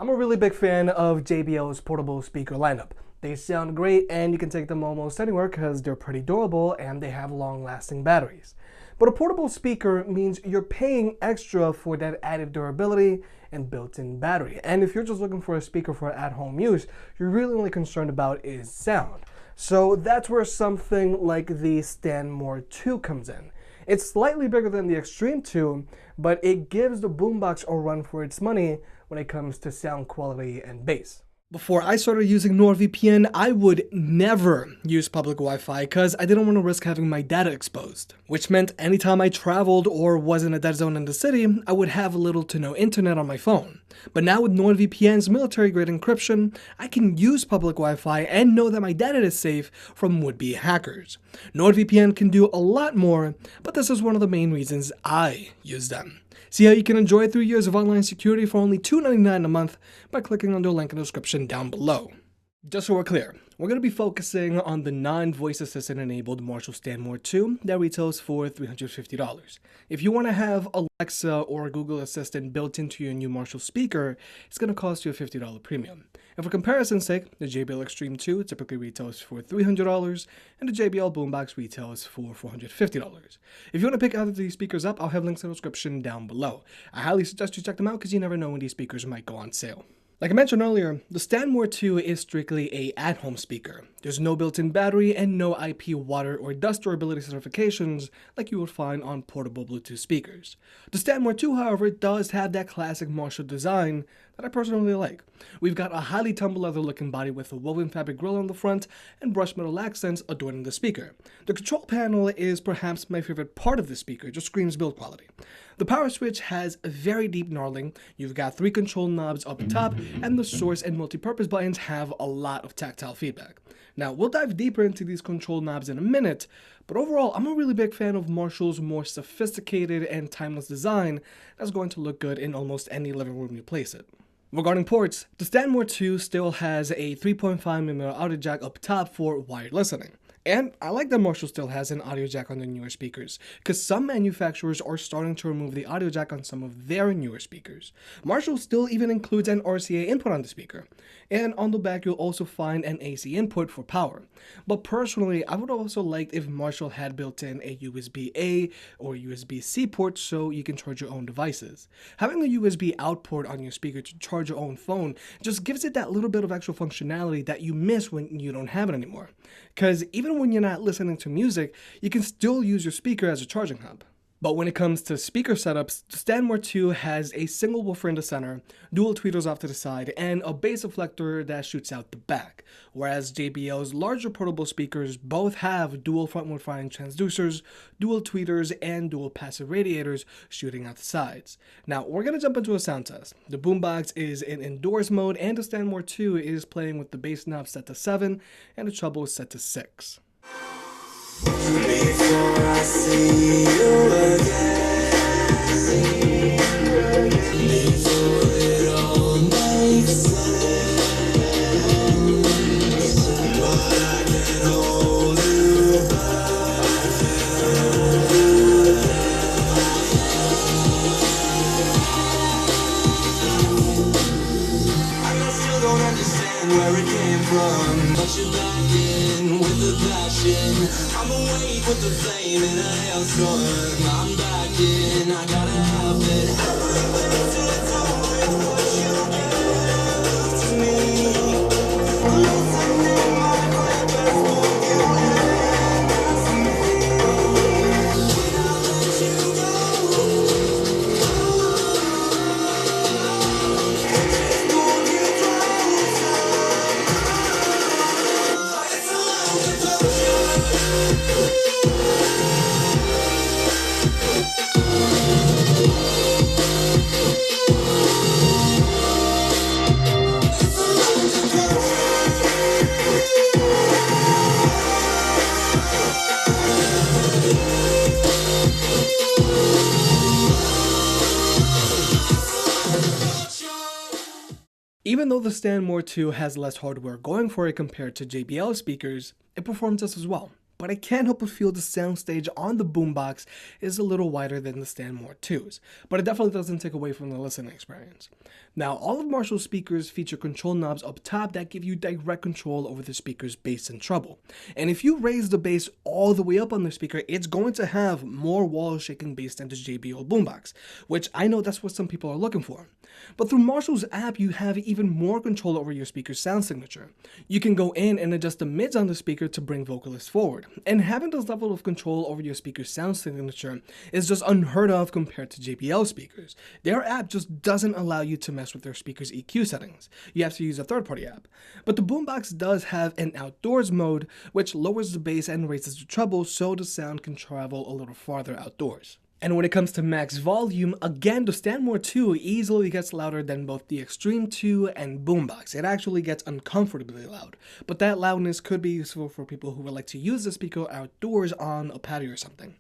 I'm a really big fan of JBL's portable speaker lineup. They sound great and you can take them almost anywhere because they're pretty durable and they have long-lasting batteries. But a portable speaker means you're paying extra for that added durability and built-in battery. And if you're just looking for a speaker for at-home use, you're really only concerned about is sound. So that's where something like the Stanmore 2 comes in. It's slightly bigger than the Xtreme 2, but it gives the Boombox a run for its money when it comes to sound quality and bass. Before I started using NordVPN, I would never use public Wi-Fi because I didn't want to risk having my data exposed. Which meant anytime I traveled or was in a dead zone in the city, I would have little to no internet on my phone. But now with NordVPN's military-grade encryption, I can use public Wi-Fi and know that my data is safe from would-be hackers. NordVPN can do a lot more, but this is one of the main reasons I use them. See how you can enjoy 3 years of online security for only $2.99 a month by clicking on the link in the description down below. Just so we're clear, we're going to be focusing on the non-voice assistant enabled Marshall Stanmore 2 that retails for $350. If you want to have Alexa or Google Assistant built into your new Marshall speaker, it's going to cost you a $50 premium. And for comparison's sake, the JBL Xtreme 2 typically retails for $300 and the JBL Boombox retails for $450. If you want to pick either of these speakers up, I'll have links in the description down below. I highly suggest you check them out because you never know when these speakers might go on sale. Like I mentioned earlier, the Stanmore 2 is strictly a at-home speaker. There's no built-in battery and no IP water or dust durability certifications like you would find on portable Bluetooth speakers. The Stanmore 2, however, does have that classic Marshall design that I personally like. We've got a highly tumble leather looking body with a woven fabric grille on the front and brushed metal accents adorning the speaker. The control panel is perhaps my favorite part of the speaker, it just screams build quality. The power switch has a very deep knurling. You've got 3 control knobs up top, and the source and multi-purpose buttons have a lot of tactile feedback. Now, we'll dive deeper into these control knobs in a minute, but overall, I'm a really big fan of Marshall's more sophisticated and timeless design that's going to look good in almost any living room you place it. Regarding ports, the Stanmore 2 still has a 3.5mm audio jack up top for wired listening. And I like that Marshall still has an audio jack on their newer speakers, because some manufacturers are starting to remove the audio jack on some of their newer speakers. Marshall still even includes an RCA input on the speaker, and on the back you'll also find an AC input for power. But personally, I would also like if Marshall had built in a USB-A or USB-C port so you can charge your own devices. Having a USB out port on your speaker to charge your own phone just gives it that little bit of extra functionality that you miss when you don't have it anymore. Because even when you're not listening to music, you can still use your speaker as a charging hub. But when it comes to speaker setups, the Stanmore 2 has a single woofer in the center, dual tweeters off to the side, and a bass deflector that shoots out the back. Whereas JBL's larger portable speakers both have dual front-mode firing transducers, dual tweeters, and dual passive radiators shooting out the sides. Now, we're going to jump into a sound test. The Boombox is in indoors mode, and the Stanmore 2 is playing with the bass knob set to 7, and the treble is set to 6. Before I see you again, before it all makes sense, but I can hold you back. I still don't understand where it came from, but you're back in with the passion. I'm awake with the flame in a hailstorm. I'm back in, I gotta have it. To what you give to me. Listening my clippers, won't you listen to me? When I let you go, just hold you closer. It's a love devotion. Even though the Stanmore 2 has less hardware going for it compared to JBL speakers, it performs just as well. but I can't help but feel the soundstage on the Boombox is a little wider than the Stanmore 2's, but it definitely doesn't take away from the listening experience. Now, all of Marshall's speakers feature control knobs up top that give you direct control over the speaker's bass and treble. And if you raise the bass all the way up on the speaker, it's going to have more wall-shaking bass than the JBL Boombox, which I know that's what some people are looking for. But through Marshall's app, you have even more control over your speaker's sound signature. You can go in and adjust the mids on the speaker to bring vocalists forward. And having this level of control over your speaker's sound signature is just unheard of compared to JBL speakers. Their app just doesn't allow you to mess with their speaker's EQ settings. You have to use a third-party app. But the Boombox does have an outdoors mode, which lowers the bass and raises the treble so the sound can travel a little farther outdoors. And when it comes to max volume, again, the Stanmore 2 easily gets louder than both the Xtreme 2 and Boombox. It actually gets uncomfortably loud, but that loudness could be useful for people who would like to use the speaker outdoors on a patio or something.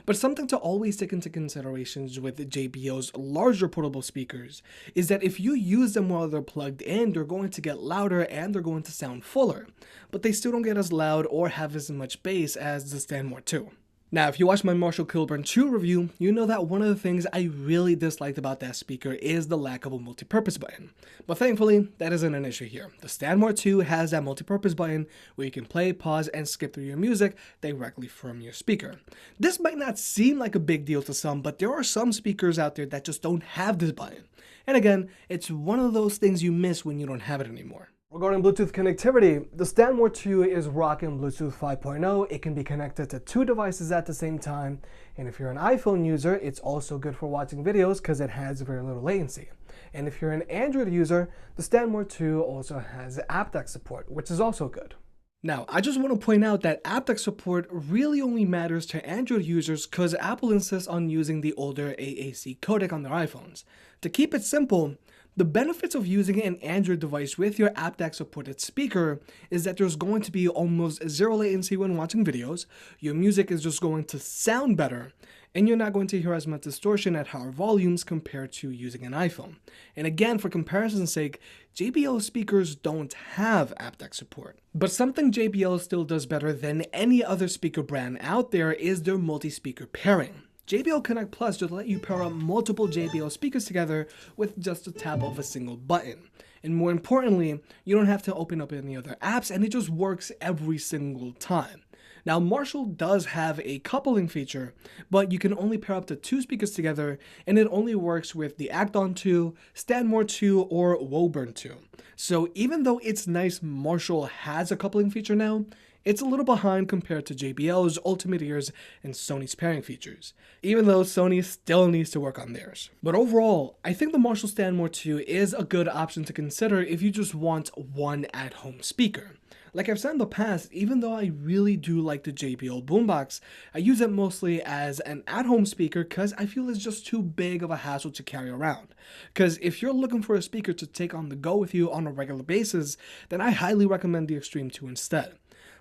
But something to always take into consideration with JBL's larger portable speakers is that if you use them while they're plugged in, they're going to get louder and they're going to sound fuller, but they still don't get as loud or have as much bass as the Stanmore 2. Now, if you watched my Marshall Kilburn 2 review, you know that one of the things I really disliked about that speaker is the lack of a multi-purpose button. But thankfully, that isn't an issue here. The Stanmore 2 has that multi-purpose button where you can play, pause, and skip through your music directly from your speaker. This might not seem like a big deal to some, but there are some speakers out there that just don't have this button. And again, it's one of those things you miss when you don't have it anymore. Regarding Bluetooth connectivity, the Stanmore 2 is rocking Bluetooth 5.0. It can be connected to 2 devices at the same time, and if you're an iPhone user, it's also good for watching videos because it has very little latency. And if you're an Android user, the Stanmore 2 also has aptX support, which is also good. Now, I just want to point out that aptX support really only matters to Android users because Apple insists on using the older AAC codec on their iPhones. To keep it simple, the benefits of using an Android device with your aptX supported speaker is that there's going to be almost zero latency when watching videos, your music is just going to sound better, and you're not going to hear as much distortion at higher volumes compared to using an iPhone. And again, for comparison's sake, JBL speakers don't have aptX support. But something JBL still does better than any other speaker brand out there is their multi-speaker pairing. JBL Connect Plus just let you pair up multiple JBL speakers together with just a tap of a single button. And more importantly, you don't have to open up any other apps and it just works every single time. Now, Marshall does have a coupling feature, but you can only pair up to 2 speakers together, and it only works with the Acton 2, Stanmore 2, or Woburn 2. So even though it's nice Marshall has a coupling feature now, it's a little behind compared to JBL's Ultimate Ears and Sony's pairing features, even though Sony still needs to work on theirs. But overall, I think the Marshall Stanmore 2 is a good option to consider if you just want one at-home speaker. Like I've said in the past, even though I really do like the JBL Boombox, I use it mostly as an at-home speaker because I feel it's just too big of a hassle to carry around. Because if you're looking for a speaker to take on the go with you on a regular basis, then I highly recommend the Xtreme 2 instead.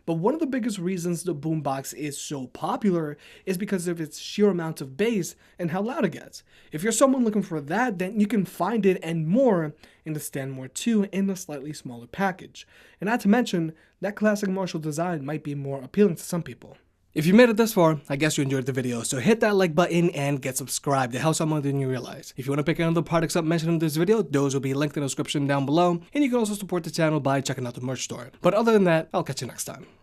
But one of the biggest reasons the Boombox is so popular is because of its sheer amount of bass and how loud it gets. If you're someone looking for that, then you can find it and more in the Stanmore 2 in a slightly smaller package. And not to mention, that classic Marshall design might be more appealing to some people. If you made it this far, I guess you enjoyed the video, so hit that like button and get subscribed. It helps out more than you realize. If you want to pick any of the products up mentioned in this video, those will be linked in the description down below, and you can also support the channel by checking out the merch store. But other than that, I'll catch you next time.